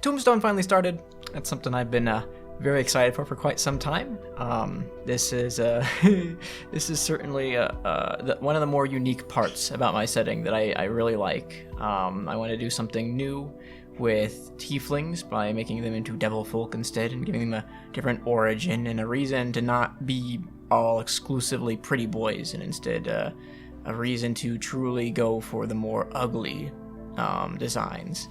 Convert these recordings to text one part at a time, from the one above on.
Tombstone finally started. That's something I've been very excited for quite some time. This is this is certainly one of the more unique parts about my setting that I really like. I want to do something new with tieflings by making them into devil folk instead and giving them a different origin and a reason to not be all exclusively pretty boys, and instead a reason to truly go for the more ugly designs.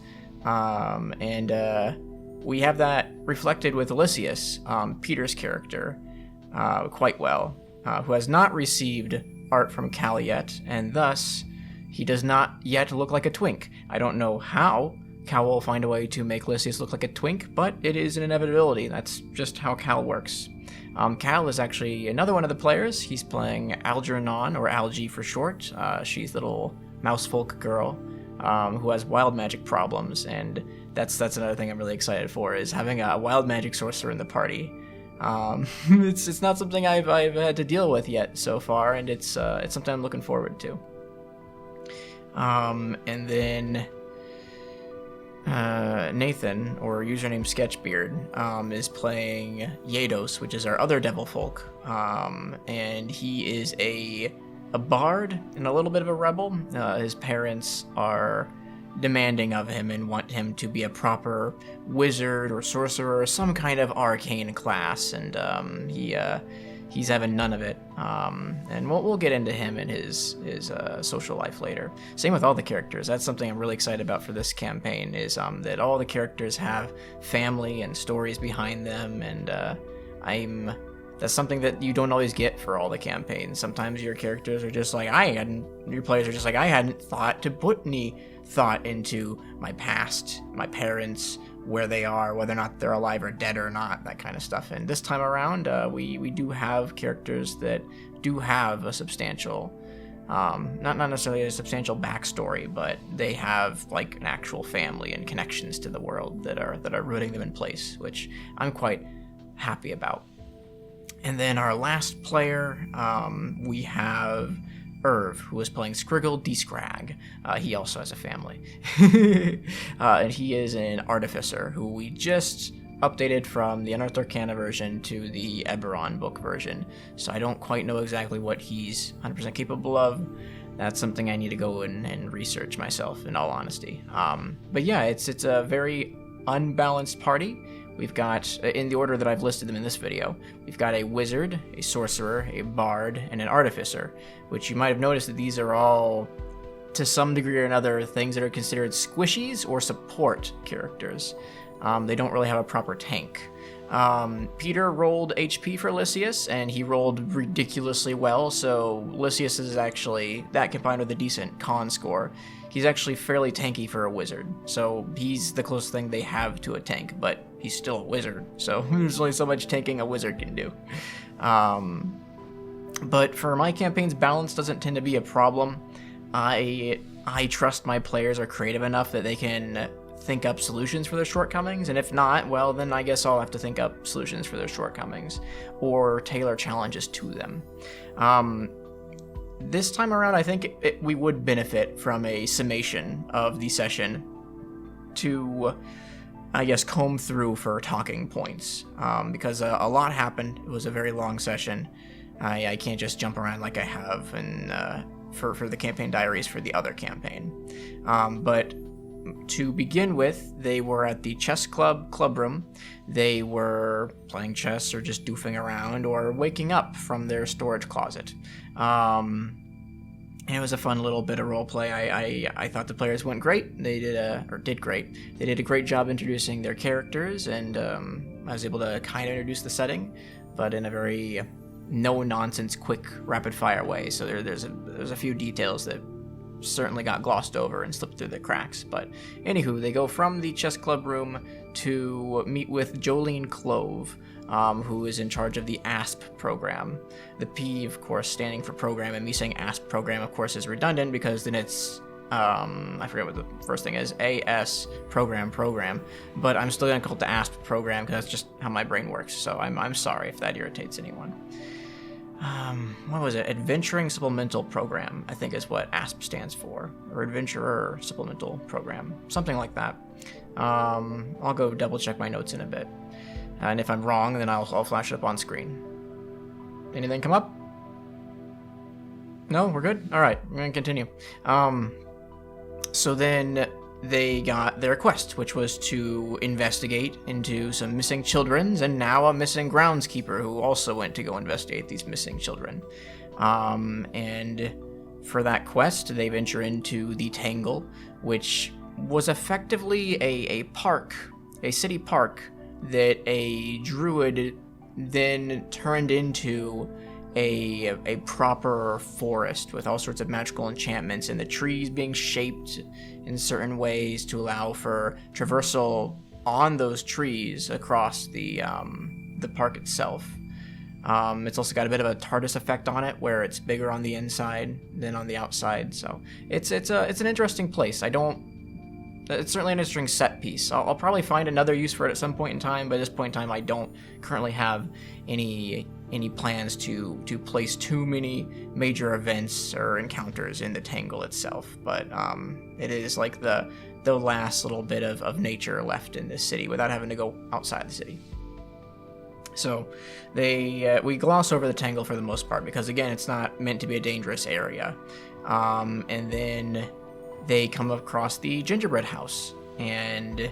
We have that reflected with Elysius, Peter's character, quite well, who has not received art from Cal yet, and thus he does not yet look like a twink. I don't know how Cal will find a way to make Elysius look like a twink, but it is an inevitability. That's just how Cal works. Cal is actually another one of the players. He's playing Algernon, or Algie for short. She's a little mousefolk girl who has wild magic problems, and that's another thing I'm really excited for, is having a wild magic sorcerer in the party. It's not something I've had to deal with yet so far, and it's something I'm looking forward to. And then Nathan, or username Sketchbeard, is playing Yados, which is our other devil folk, and he is a bard and a little bit of a rebel. His parents are demanding of him and want him to be a proper wizard or sorcerer or some kind of arcane class, and he's having none of it. And we'll get into him and his social life later. Same with all the characters. That's something I'm really excited about for this campaign, is that all the characters have family and stories behind them, and that's something that you don't always get for all the campaigns. Sometimes your characters are just like, your players are just like, I hadn't thought to put any thought into my past, my parents, where they are, whether or not they're alive or dead or not, that kind of stuff. And this time around, we do have characters that do have a substantial, not necessarily a substantial backstory, but they have like an actual family and connections to the world that are rooting them in place, which I'm quite happy about. And then our last player, we have Irv, who is playing Scriggle D-Scrag. He also has a family. And he is an artificer who we just updated from the Unearthed Arcana version to the Eberron book version. So I don't quite know exactly what he's 100% capable of. That's something I need to go and research myself, in all honesty. But yeah, it's a very unbalanced party. We've got, in the order that I've listed them in this video, we've got a wizard, a sorcerer, a bard, and an artificer, which you might have noticed that these are all, to some degree or another, things that are considered squishies or support characters. They don't really have a proper tank. Peter rolled HP for Elysius, and he rolled ridiculously well, so Elysius is actually, that combined with a decent con score, he's actually fairly tanky for a wizard. So he's the closest thing they have to a tank, but he's still a wizard, so there's only so much tanking a wizard can do. But for my campaigns, balance doesn't tend to be a problem. I trust my players are creative enough that they can think up solutions for their shortcomings, and if not, well, then I guess I'll have to think up solutions for their shortcomings or tailor challenges to them. This time around, I think we would benefit from a summation of the session to, I guess, comb through for talking points, because a lot happened. It was a very long session. I can't just jump around like I have for the campaign diaries for the other campaign. But to begin with, they were at the chess club room. They were playing chess or just doofing around or waking up from their storage closet. And it was a fun little bit of roleplay. I thought the players went great. They did great. They did a great job introducing their characters, and I was able to kind of introduce the setting, but in a very no-nonsense, quick, rapid-fire way. So there's a few details that certainly got glossed over and slipped through the cracks. But anywho, they go from the chess club room to meet with Jolene Clove, who is in charge of the ASP program. The P, of course, standing for program, and me saying ASP program, of course, is redundant because then it's, I forget what the first thing is, AS program, but I'm still going to call it the ASP program because that's just how my brain works, so I'm sorry if that irritates anyone. What was it? Adventuring Supplemental Program, I think is what ASP stands for, or Adventurer Supplemental Program, something like that. I'll go double check my notes in a bit. And if I'm wrong, then I'll flash it up on screen. Anything come up? No, we're good? Alright, we're gonna continue. So then they got their quest, which was to investigate into some missing children, and now a missing groundskeeper who also went to go investigate these missing children. And for that quest, they venture into the Tangle, which was effectively a park, a city park, that a druid then turned into a proper forest with all sorts of magical enchantments, and the trees being shaped in certain ways to allow for traversal on those trees across the park itself. It's also got a bit of a TARDIS effect on it, where it's bigger on the inside than on the outside. So it's an interesting place. It's certainly an interesting set piece. I'll probably find another use for it at some point in time, but at this point in time, I don't currently have any plans to place too many major events or encounters in the Tangle itself. But it is like the last little bit of nature left in this city without having to go outside the city. So we gloss over the Tangle for the most part because, again, it's not meant to be a dangerous area. And then they come across the gingerbread house, and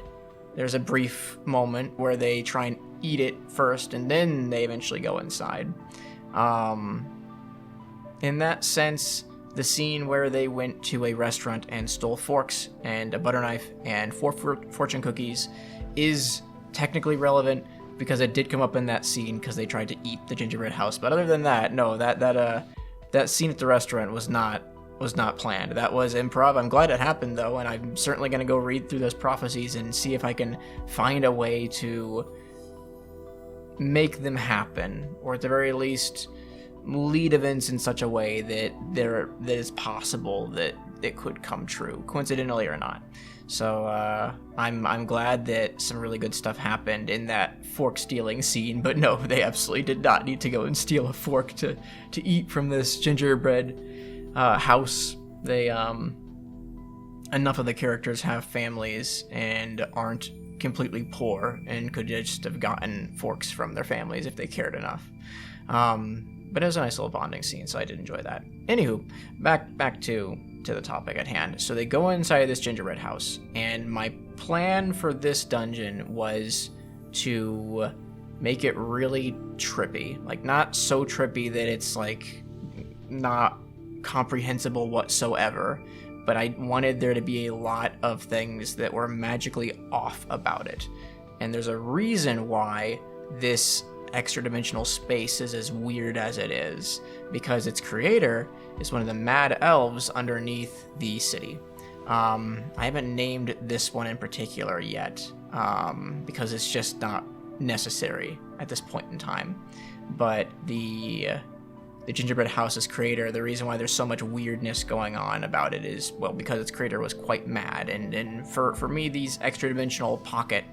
there's a brief moment where they try and eat it first, and then they eventually go inside. In that sense, the scene where they went to a restaurant and stole forks and a butter knife and 4 fortune cookies is technically relevant because it did come up in that scene because they tried to eat the gingerbread house. But other than that, no, that scene at the restaurant was not planned. That was improv. I'm glad it happened, though, and I'm certainly going to go read through those prophecies and see if I can find a way to make them happen, or at the very least lead events in such a way that that it's possible that it could come true, coincidentally or not. So I'm glad that some really good stuff happened in that fork stealing scene, but no, they absolutely did not need to go and steal a fork to eat from this gingerbread house. They enough of the characters have families and aren't completely poor and could just have gotten forks from their families if they cared enough. But it was a nice little bonding scene, so I did enjoy that. Anywho, back to the topic at hand. So they go inside this gingerbread house, and my plan for this dungeon was to make it really trippy. Like, not so trippy that it's like not comprehensible whatsoever, but I wanted there to be a lot of things that were magically off about it. And there's a reason why this extra dimensional space is as weird as it is, because its creator is one of the mad elves underneath the city. I haven't named this one in particular yet, because it's just not necessary at this point in time. But the gingerbread house's creator, the reason why there's so much weirdness going on about it is, well, because its creator was quite mad. And for me, these extra dimensional pocket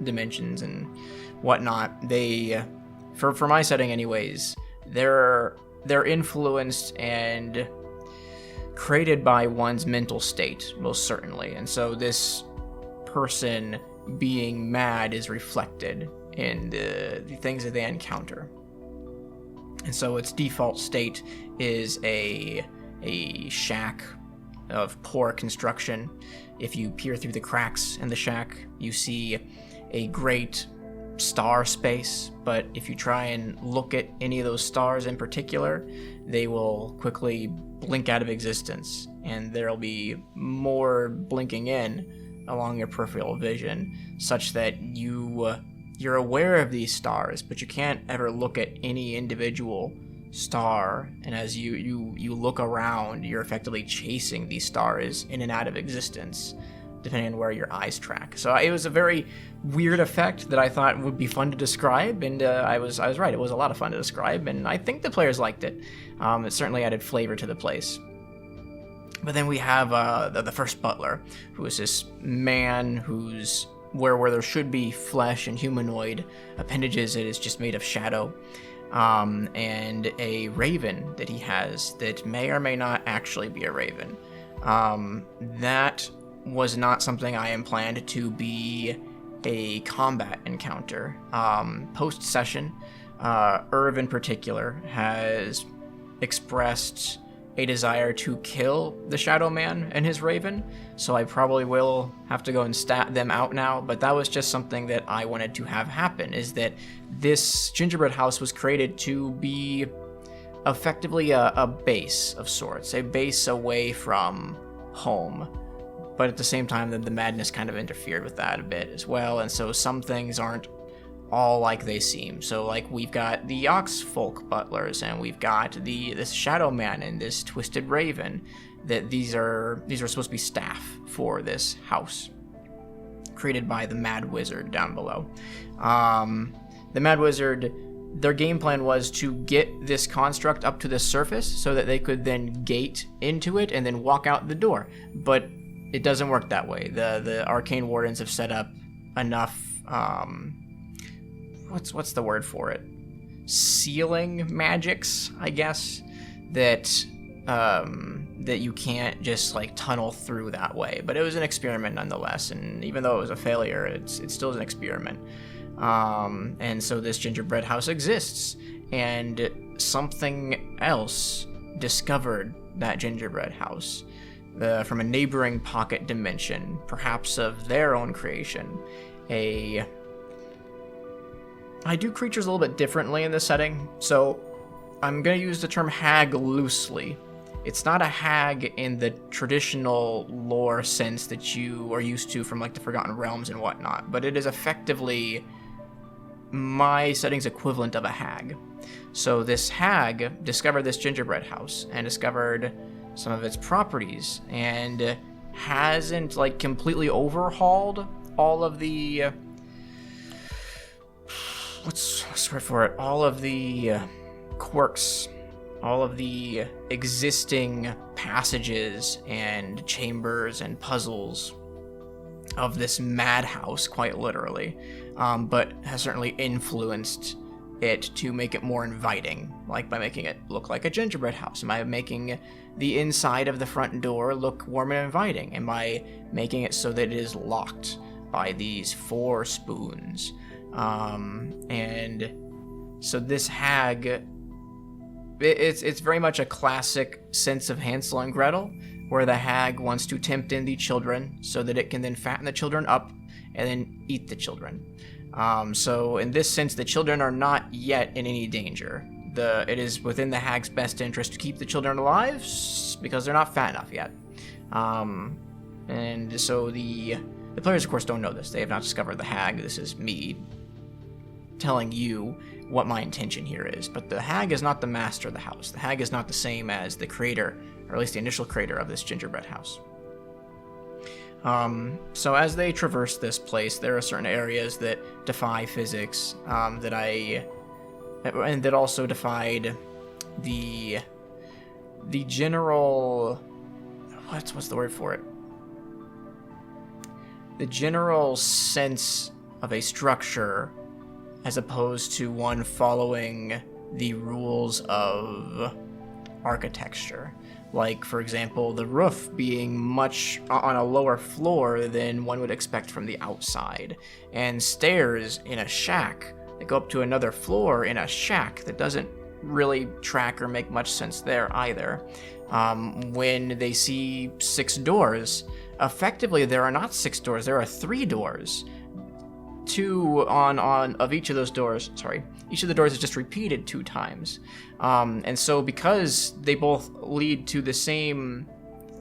dimensions and whatnot, they, for my setting anyways, they're influenced and created by one's mental state, most certainly. And so this person being mad is reflected in the things that they encounter. And so its default state is a shack of poor construction. If you peer through the cracks in the shack, you see a great star space, but if you try and look at any of those stars in particular, they will quickly blink out of existence, and there'll be more blinking in along your peripheral vision, such that you're aware of these stars, but you can't ever look at any individual star, and as you look around, you're effectively chasing these stars in and out of existence, depending on where your eyes track. So it was a very weird effect that I thought would be fun to describe, and I was right. It was a lot of fun to describe, and I think the players liked it. It certainly added flavor to the place. But then we have the first butler, who is this man who's where there should be flesh and humanoid appendages, it is just made of shadow, and a raven that he has that may or may not actually be a raven. That was not something I am planned to be a combat encounter. Post-session, Irv in particular has expressed a desire to kill the Shadow Man and his Raven, so I probably will have to go and stat them out now, but that was just something that I wanted to have happen, is that this gingerbread house was created to be effectively a base of sorts, a base away from home, but at the same time the madness kind of interfered with that a bit as well, and so some things aren't all like they seem. So like we've got the Ox Folk butlers, and we've got this Shadow Man and this Twisted Raven, that these are supposed to be staff for this house, created by the Mad Wizard down below. The Mad Wizard, their game plan was to get this construct up to the surface so that they could then gate into it and then walk out the door. But it doesn't work that way. The Arcane Wardens have set up enough what's the word for it? Sealing magics, I guess, that you can't just like tunnel through that way. But it was an experiment nonetheless, and even though it was a failure, it's still an experiment. And so this gingerbread house exists, and something else discovered that gingerbread house from a neighboring pocket dimension, perhaps of their own creation. I do creatures a little bit differently in this setting, so I'm going to use the term hag loosely. It's not a hag in the traditional lore sense that you are used to from like the Forgotten Realms and whatnot, but it is effectively my setting's equivalent of a hag. So this hag discovered this gingerbread house and discovered some of its properties, and hasn't like completely overhauled all of the what's the word for it? All of the quirks, all of the existing passages and chambers and puzzles of this madhouse, quite literally, but has certainly influenced it to make it more inviting, like by making it look like a gingerbread house, and by making the inside of the front door look warm and inviting, and by making it so that it is locked by these 4 spoons. And so this hag, it's very much a classic sense of Hansel and Gretel, where the hag wants to tempt in the children so that it can then fatten the children up and then eat the children. So in this sense, the children are not yet in any danger. It is within the hag's best interest to keep the children alive because they're not fat enough yet. And so the players, of course, don't know this. They have not discovered the hag. This is me telling you what my intention here is. But the hag is not the master of the house. The hag is not the same as the creator, or at least the initial creator of this gingerbread house. So as they traverse this place, there are certain areas that defy physics, and that also defied the general, what's the word for it? The general sense of a structure, as opposed to one following the rules of architecture. Like, for example, the roof being much on a lower floor than one would expect from the outside, and stairs in a shack that go up to another floor in a shack that doesn't really track or make much sense there either. When they see 6 doors, effectively there are not 6 doors, there are 3 doors. 2 of each of those doors, each of the doors is just repeated 2 times. And so because they both lead to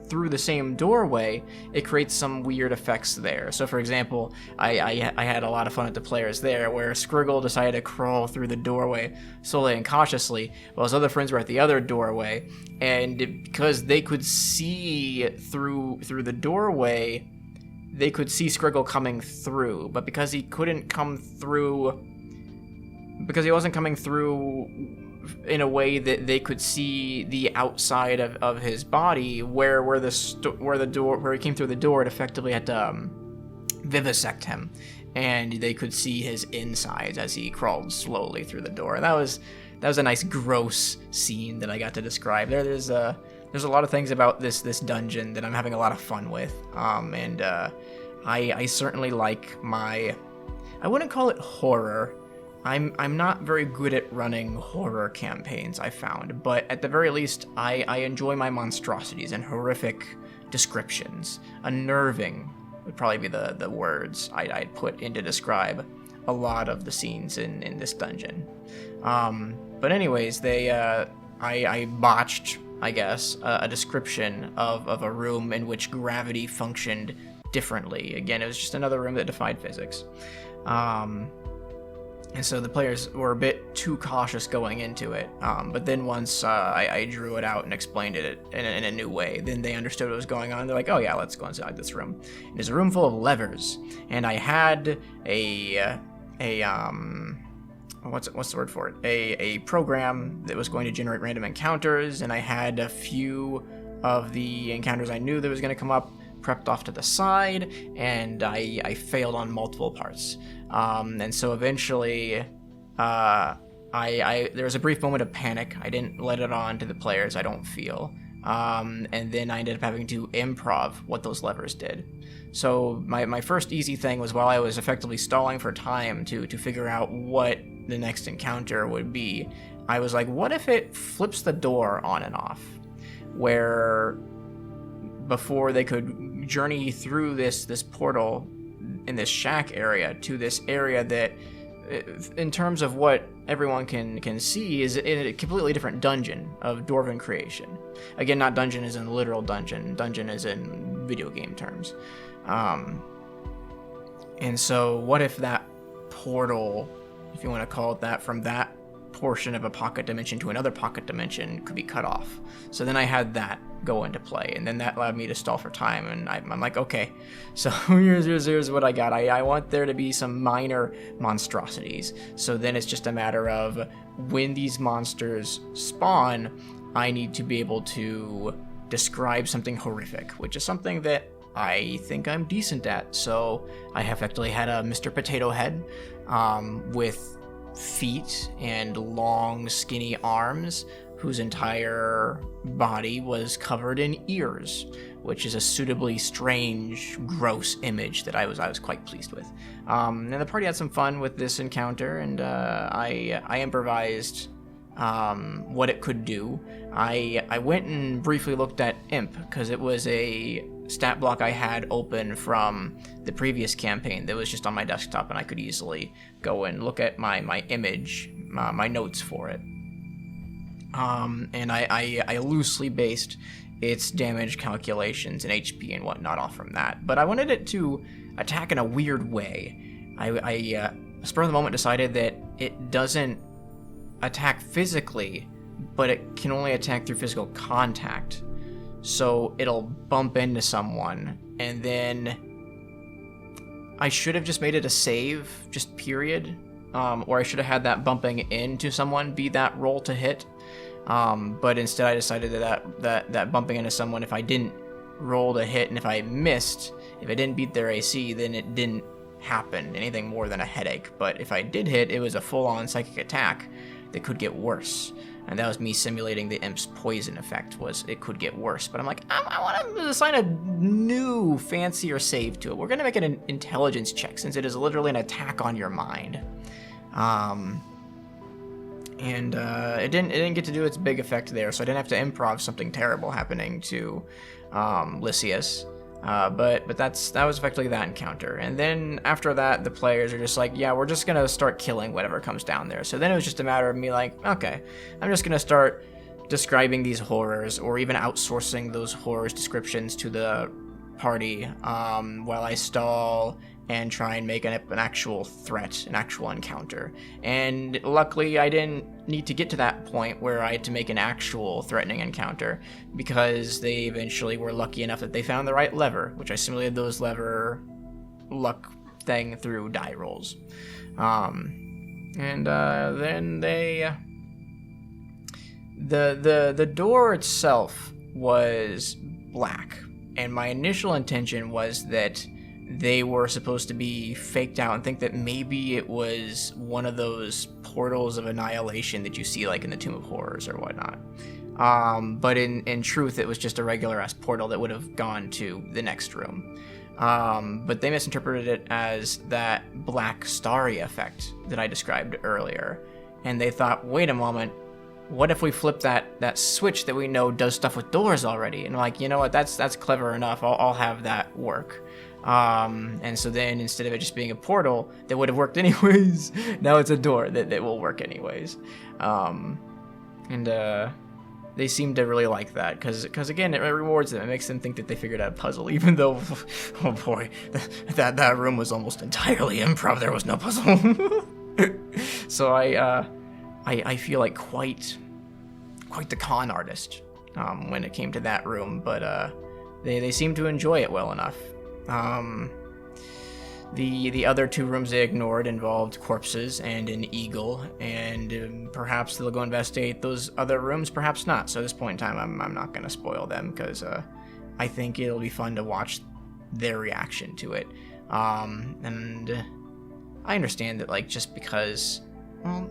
through the same doorway, it creates some weird effects there. So for example, I had a lot of fun with the players there, where Scriggle decided to crawl through the doorway slowly and cautiously, while his other friends were at the other doorway, and because they could see through the doorway, they could see Scriggle coming through, but because he wasn't coming through in a way that they could see the outside of his body, where he came through the door, it effectively had to vivisect him, and they could see his insides as he crawled slowly through the door. That was a nice gross scene that I got to describe. There's there's a lot of things about this dungeon that I'm having a lot of fun with, and I certainly like my. I wouldn't call it horror. I'm not very good at running horror campaigns, I found, but at the very least, I enjoy my monstrosities and horrific descriptions. Unnerving would probably be the words I'd put in to describe a lot of the scenes in this dungeon. But anyways, I botched, I guess, a description of a room in which gravity functioned differently. Again, it was just another room that defied physics. And so the players were a bit too cautious going into it. But then once I drew it out and explained it in a new way, then they understood what was going on. They're like, oh yeah, let's go inside this room. And there's a room full of levers. And I had what's the word for it? A program that was going to generate random encounters. And I had a few of the encounters I knew that was going to come up prepped off to the side, and I failed on multiple parts. And so eventually, there was a brief moment of panic. I didn't let it on to the players, I don't feel. And then I ended up having to improv what those levers did. So my first easy thing was, while I was effectively stalling for time to figure out what the next encounter would be, I was like, what if it flips the door on and off? Where before they could journey through this portal in this shack area to this area that, in terms of what everyone can see, is in a completely different dungeon of Dwarven creation. Again, not dungeon as in literal dungeon. Dungeon as in video game terms. And so what if that portal, if you want to call it that, from that portion of a pocket dimension to another pocket dimension could be cut off? So then I had that go into play, and then that allowed me to stall for time, and I'm like, okay, so here's what I got. I want there to be some minor monstrosities, so then it's just a matter of when these monsters spawn, I need to be able to describe something horrific, which is something that I think I'm decent at. So I effectively had a Mr. Potato Head with feet and long skinny arms, whose entire body was covered in ears, which is a suitably strange, gross image that I was quite pleased with. And the party had some fun with this encounter, and I improvised what it could do. I went and briefly looked at Imp, because it was a stat block I had open from the previous campaign that was just on my desktop, and I could easily go and look at my image, my notes for it. And I loosely based its damage calculations and HP and whatnot off from that. But I wanted it to attack in a weird way. I spur of the moment decided that it doesn't attack physically, but it can only attack through physical contact. So it'll bump into someone, and then I should have just made it a save, just period. Or I should have had that bumping into someone be that roll to hit. But instead I decided that bumping into someone, if I didn't roll to hit and if I missed, if I didn't beat their AC, then it didn't happen anything more than a headache. But if I did hit, it was a full-on psychic attack that could get worse. And that was me simulating the Imp's poison effect, was it could get worse. But I'm like, I want to assign a new, fancier save to it. We're going to make it an intelligence check, since it is literally an attack on your mind. And it didn't get to do its big effect there, so I didn't have to improv something terrible happening to Lysias. But that was effectively that encounter. And then after that, the players are just like, yeah, we're just gonna start killing whatever comes down there. So then it was just a matter of me like, okay, I'm just gonna start describing these horrors, or even outsourcing those horrors descriptions to the party while I stall and try and make an actual threat, an actual encounter. And luckily, I didn't need to get to that point where I had to make an actual threatening encounter, because they eventually were lucky enough that they found the right lever, which I simulated those lever luck thing through die rolls. Then the door itself was black, and my initial intention was that they were supposed to be faked out and think that maybe it was one of those portals of annihilation that you see like in the Tomb of Horrors or whatnot. But in truth, it was just a regular-ass portal that would have gone to the next room. But they misinterpreted it as that black starry effect that I described earlier. And they thought, wait a moment, what if we flip that switch that we know does stuff with doors already? And like, you know what, that's clever enough. I'll have that work. And so then instead of it just being a portal that would have worked anyways, now it's a door that will work anyways. They seem to really like that because again, it rewards them. It makes them think that they figured out a puzzle, even though, oh boy, that room was almost entirely improv. There was no puzzle. So I feel like quite the con artist when it came to that room, but they seem to enjoy it well enough. The other two rooms they ignored involved corpses and an eagle, and perhaps they'll go investigate those other rooms, perhaps not. So at this point in time, I'm not going to spoil them because I think it'll be fun to watch their reaction to it. And I understand that, like, just because, well,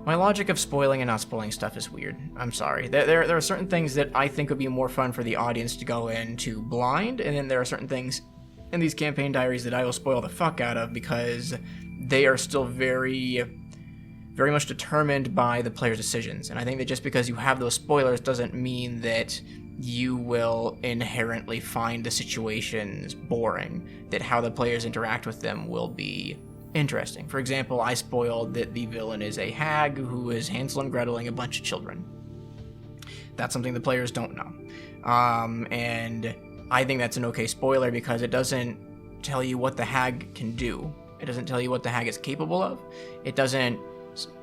my logic of spoiling and not spoiling stuff is weird. I'm sorry. There are certain things that I think would be more fun for the audience to go into blind, and then there are certain things in these campaign diaries that I will spoil the fuck out of because they are still very, very much determined by the player's decisions. And I think that just because you have those spoilers doesn't mean that you will inherently find the situations boring, that how the players interact with them will be interesting. For example, I spoiled that the villain is a hag who is Hansel and Greteling a bunch of children. That's something the players don't know. And I think that's an okay spoiler because it doesn't tell you what the hag can do. It doesn't tell you what the hag is capable of. It doesn't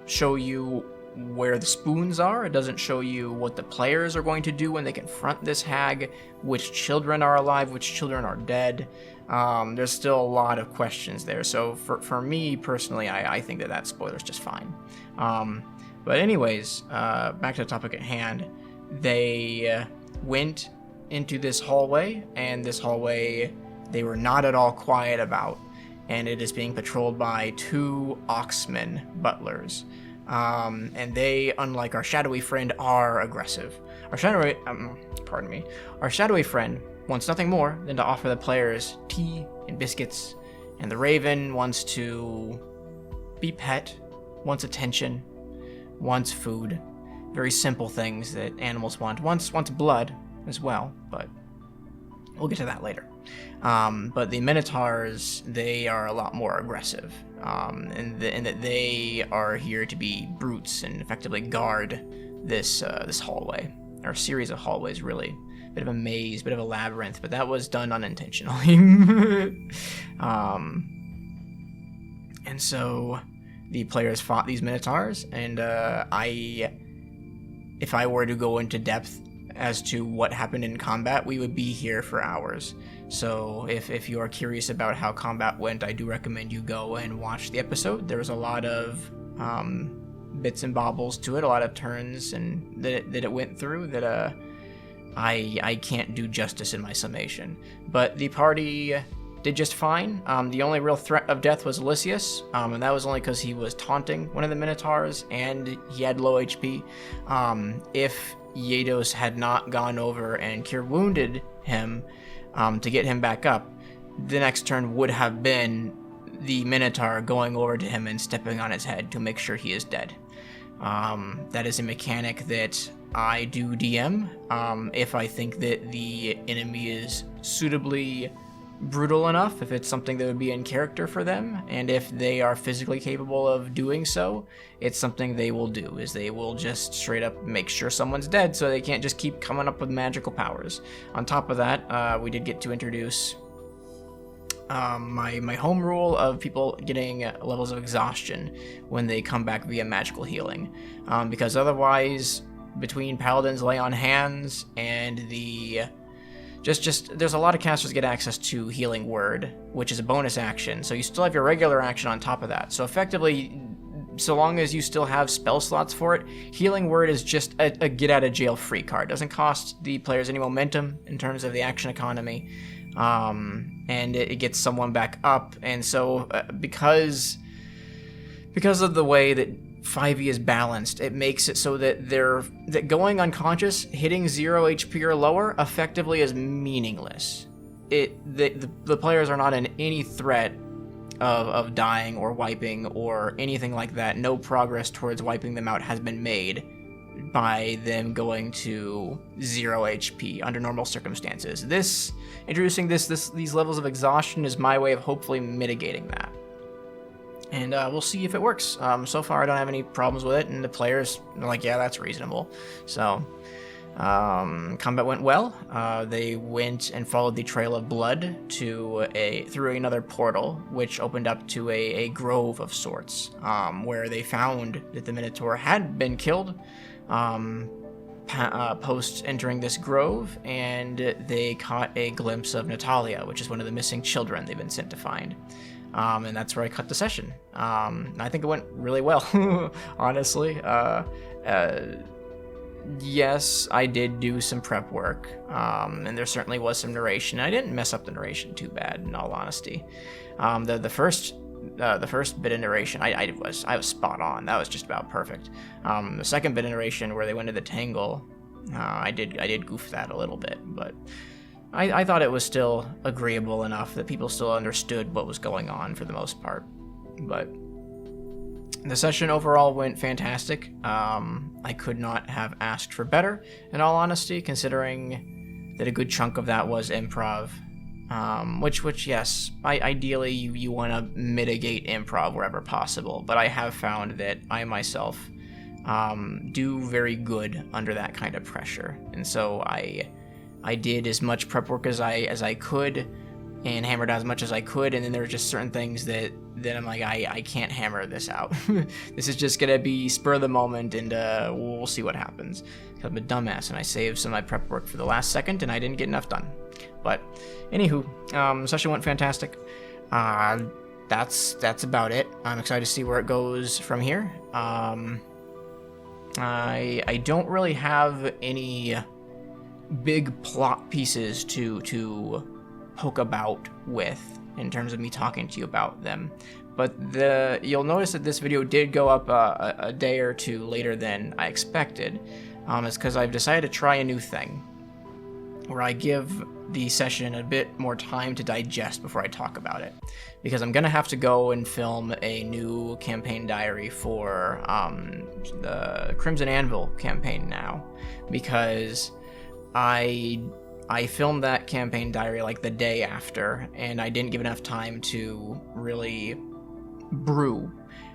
show you where the spoons are. It doesn't show you what the players are going to do when they confront this hag, which children are alive, which children are dead. There's still a lot of questions there. So for me personally, I think that spoiler is just fine. But anyways, back to the topic at hand. They went into this hallway, and this hallway they were not at all quiet about, and it is being patrolled by two Oxman butlers. And they, unlike our shadowy friend, are aggressive. Our shadowy friend wants nothing more than to offer the players tea and biscuits, and the raven wants to be pet, wants attention, wants food. Very simple things that animals want. Wants blood as well, but we'll get to that later. But the Minotaurs, they are a lot more aggressive, and that they are here to be brutes and effectively guard this hallway, or series of hallways, really. Bit of a maze, bit of a labyrinth, but that was done unintentionally. And so the players fought these Minotaurs, and if I were to go into depth as to what happened in combat, we would be here for hours. So if you are curious about how combat went, I do recommend you go and watch the episode. There's a lot of bits and bobbles to it, a lot of turns and that it went through that I can't do justice in my summation. But the party did just fine. The only real threat of death was Elysius, and that was only because he was taunting one of the Minotaurs and he had low HP. If Yados had not gone over and cure wounded him to get him back up, the next turn would have been the Minotaur going over to him and stepping on his head to make sure he is dead. That is a mechanic that I do DM if I think that the enemy is suitably brutal enough, if it's something that would be in character for them, and if they are physically capable of doing so, it's something they will do, is they will just straight up make sure someone's dead so they can't just keep coming up with magical powers. On top of that, we did get to introduce my home rule of people getting levels of exhaustion when they come back via magical healing, because otherwise, between Paladins Lay on Hands and the Just there's a lot of casters get access to Healing Word, which is a bonus action, so you still have your regular action on top of that. So effectively, so long as you still have spell slots for it, Healing Word is just a get-out-of-jail-free card. Doesn't cost the players any momentum in terms of the action economy, and it gets someone back up. And so because of the way that 5e is balanced. It makes it so that that going unconscious, hitting 0 HP or lower, effectively is meaningless. The players are not in any threat of dying or wiping or anything like that. No progress towards wiping them out has been made by them going to 0 HP under normal circumstances. Introducing these levels of exhaustion is my way of hopefully mitigating that. And we'll see if it works. So far, I don't have any problems with it, and the players are like, yeah, that's reasonable. So, combat went well. They went and followed the trail of blood through another portal, which opened up to a grove of sorts, where they found that the Minotaur had been killed post entering this grove, and they caught a glimpse of Natalia, which is one of the missing children they've been sent to find. And that's where I cut the session. I think it went really well, honestly. Yes, I did do some prep work, and there certainly was some narration. I didn't mess up the narration too bad, in all honesty. The first bit of narration, I was spot on. That was just about perfect. The second bit of narration, where they went to the Tangle, I did goof that a little bit, but I thought it was still agreeable enough that people still understood what was going on for the most part. But the session overall went fantastic. I could not have asked for better, in all honesty, considering that a good chunk of that was improv. Which yes, ideally you want to mitigate improv wherever possible, but I have found that I myself do very good under that kind of pressure, and so I did as much prep work as I could, and hammered out as much as I could, and then there were just certain things that I'm like, I can't hammer this out. This is just gonna be spur of the moment, and we'll see what happens. I'm a dumbass, and I saved some of my prep work for the last second, and I didn't get enough done. But anywho, session went fantastic. That's about it. I'm excited to see where it goes from here. I don't really have any big plot pieces to poke about with in terms of me talking to you about them, but you'll notice that this video did go up a day or two later than I expected. It's because I've decided to try a new thing where I give the session a bit more time to digest before I talk about it, because I'm gonna have to go and film a new campaign diary for the Crimson Anvil campaign now, because I filmed that campaign diary like the day after, and I didn't give enough time to really brew.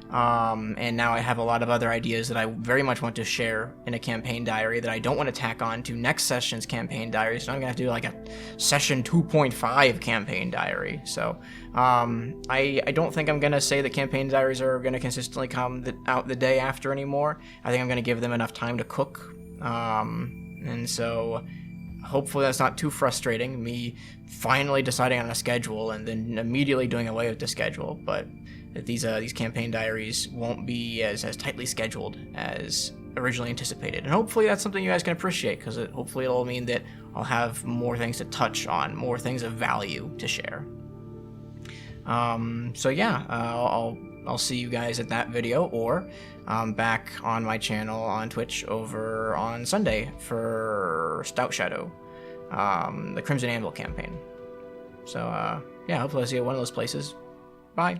And now I have a lot of other ideas that I very much want to share in a campaign diary that I don't want to tack on to next session's campaign diary, so I'm gonna have to do like a session 2.5 campaign diary. So I don't think I'm gonna say that campaign diaries are gonna consistently come out the day after anymore. I think I'm gonna give them enough time to cook, and so hopefully that's not too frustrating, me finally deciding on a schedule and then immediately doing away with the schedule, but that these campaign diaries won't be as tightly scheduled as originally anticipated. And hopefully that's something you guys can appreciate, because hopefully it'll mean that I'll have more things to touch on, more things of value to share. So yeah, I'll see you guys at that video, or back on my channel on Twitch over on Sunday for Stout Shadow, the Crimson Anvil campaign. So yeah, hopefully I'll see you at one of those places. Bye.